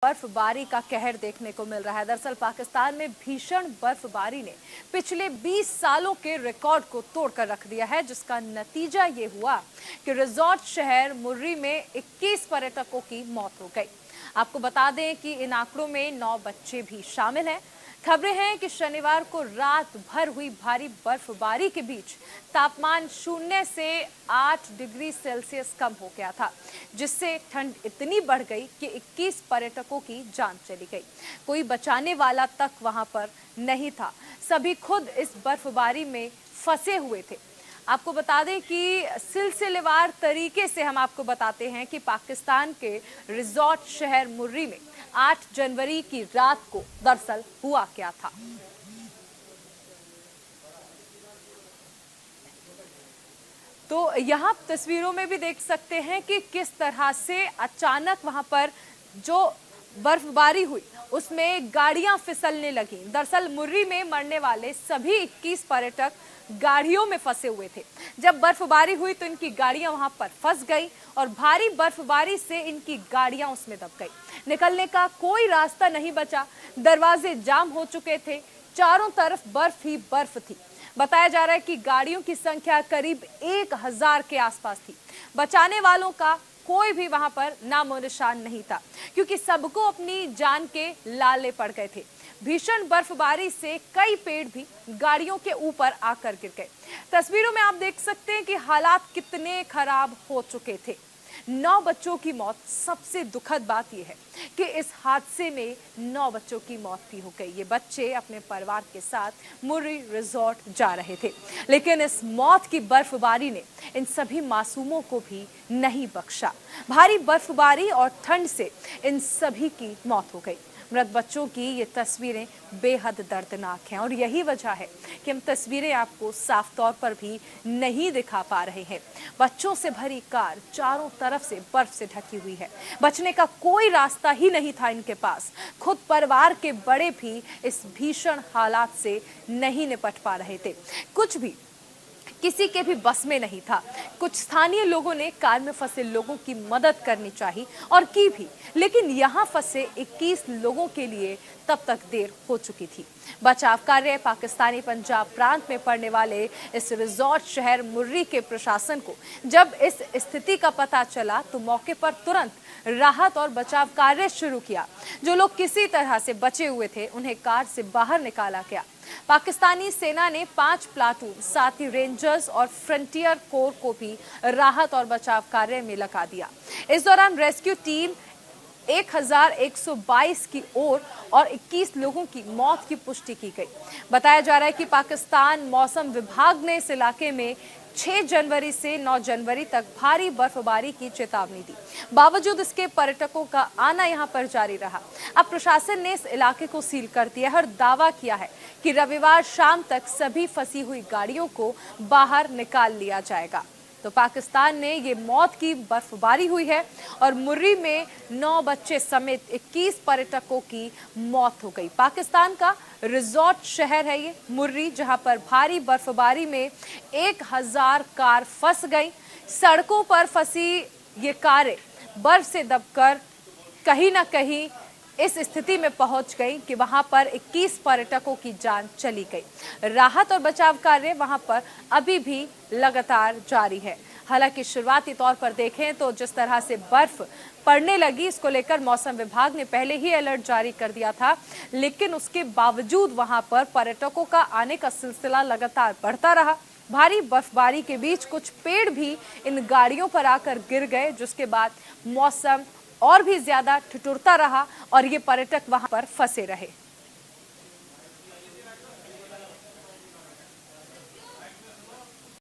बर्फबारी का कहर देखने को मिल रहा है। दरअसल पाकिस्तान में भीषण बर्फबारी ने पिछले 20 सालों के रिकॉर्ड को तोड़कर रख दिया है, जिसका नतीजा ये हुआ कि रिजॉर्ट शहर मुर्री में 21 पर्यटकों की मौत हो गई। आपको बता दें कि इन आंकड़ों में 9 बच्चे भी शामिल हैं। खबरें हैं कि शनिवार को रात भर हुई भारी बर्फबारी के बीच तापमान 0 से 8 डिग्री सेल्सियस कम हो गया था, जिससे ठंड इतनी बढ़ गई कि 21 पर्यटकों की जान चली गई। कोई बचाने वाला तक वहां पर नहीं था। सभी खुद इस बर्फबारी में फंसे हुए थे। आपको बता दें कि सिलसिलेवार तरीके से हम आपको बताते हैं कि पाकिस्तान के रिजॉर्ट शहर मुर्री में 8 जनवरी की रात को दरअसल हुआ क्या था। तो यहाँ तस्वीरों में भी देख सकते हैं कि किस तरह से अचानक वहां पर जो बर्फबारी हुई उसमें गाड़ियां फिसलने लगी। दरअसल मुर्री में मरने वाले सभी 21 पर्यटक गाड़ियों में फंसे हुए थे। जब बर्फबारी हुई तो इनकी गाड़ियां वहां पर फंस गई और भारी बर्फबारी से इनकी गाड़ियां उसमें दब गई। निकलने का कोई रास्ता नहीं बचा। दरवाजे जाम हो चुके थे। चारों तरफ बर्फ ही बर्फ थी। बताया जा रहा है कि गाड़ियों की संख्या करीब 1000 के आसपास थी। बचाने वालों का कोई भी वहां पर नामो निशान नहीं था, क्योंकि सबको अपनी जान के लाले पड़ गए थे। भीषण बर्फबारी से कई पेड़ भी गाड़ियों के ऊपर आकर गिर गए। तस्वीरों में आप देख सकते हैं कि हालात कितने खराब हो चुके थे। 9 बच्चों की मौत। सबसे दुखद बात यह है कि इस हादसे में 9 बच्चों की मौत भी हो गई। ये बच्चे अपने परिवार के साथ मुर्री रिजॉर्ट जा रहे थे, लेकिन इस मौत की बर्फबारी ने इन सभी मासूमों को भी नहीं बख्शा। भारी बर्फबारी और ठंड से इन सभी की मौत हो गई। मृत बच्चों की ये तस्वीरें बेहद दर्दनाक हैं और यही वजह है कि हम तस्वीरें आपको साफ तौर पर भी नहीं दिखा पा रहे हैं। बच्चों से भरी कार चारों तरफ से बर्फ से ढकी हुई है। बचने का कोई रास्ता ही नहीं था इनके पास। खुद परिवार के बड़े भी इस भीषण हालात से नहीं निपट पा रहे थे। कुछ भी किसी के भी बस में नहीं था। कुछ स्थानीय लोगों ने कार में फंसे लोगों की मदद करनी चाहिए और की भी, लेकिन यहाँ फंसे 21 लोगों के लिए तब तक देर हो चुकी थी। बचाव कार्य पाकिस्तानी पंजाब प्रांत में पड़ने वाले इस रिजॉर्ट शहर मुर्री के प्रशासन को जब इस स्थिति का पता चला तो मौके पर तुरंत राहत और बचाव कार्य शुरू किया। जो लोग किसी तरह से बचे हुए थे उन्हें कार से बाहर निकाला गया। पाकिस्तानी सेना ने 5 प्लाटून, साथ ही रेंजर्स और फ्रंटियर कोर को भी राहत और बचाव कार्य में लगा दिया। इस दौरान रेस्क्यू टीम 1122 की ओर और 21 लोगों की मौत की पुष्टि की गई। बताया जा रहा है कि पाकिस्तान मौसम विभाग ने इस इलाके में 6 जनवरी से 9 जनवरी तक भारी बर्फबारी की चेतावनी दी। बावजूद इसके पर्यटकों का आना यहां पर जारी रहा। अब प्रशासन ने इस इलाके को सील कर दिया है और दावा किया है कि रविवार शाम तक सभी फंसी हुई गाड़ियों को बाहर निकाल लिया जाएगा। तो पाकिस्तान में ये मौत की बर्फबारी हुई है और मुर्री में 9 बच्चे समेत 21 पर्यटकों की मौत हो गई। पाकिस्तान का रिजॉर्ट शहर है ये मुर्री, जहां पर भारी बर्फबारी में 1000 कार फंस गई। सड़कों पर फंसी ये कारें बर्फ से दबकर कहीं ना कहीं इस स्थिति में पहुंच गई कि वहां पर 21 पर्यटकों की जान चली गई। राहत और बचाव कार्य वहां पर अभी भी लगातार जारी है। हालांकि शुरुआती तौर पर देखें तो जिस तरह से बर्फ पड़ने लगी, इसको लेकर मौसम विभाग ने पहले ही अलर्ट जारी कर दिया था, लेकिन उसके बावजूद वहां पर पर्यटकों का आने का सिलसिला लगातार बढ़ता रहा। भारी बर्फबारी के बीच कुछ पेड़ भी इन गाड़ियों पर आकर गिर गए, जिसके बाद मौसम और भी ज्यादा ठिठुरता रहा और ये पर्यटक वहां पर फंसे रहे।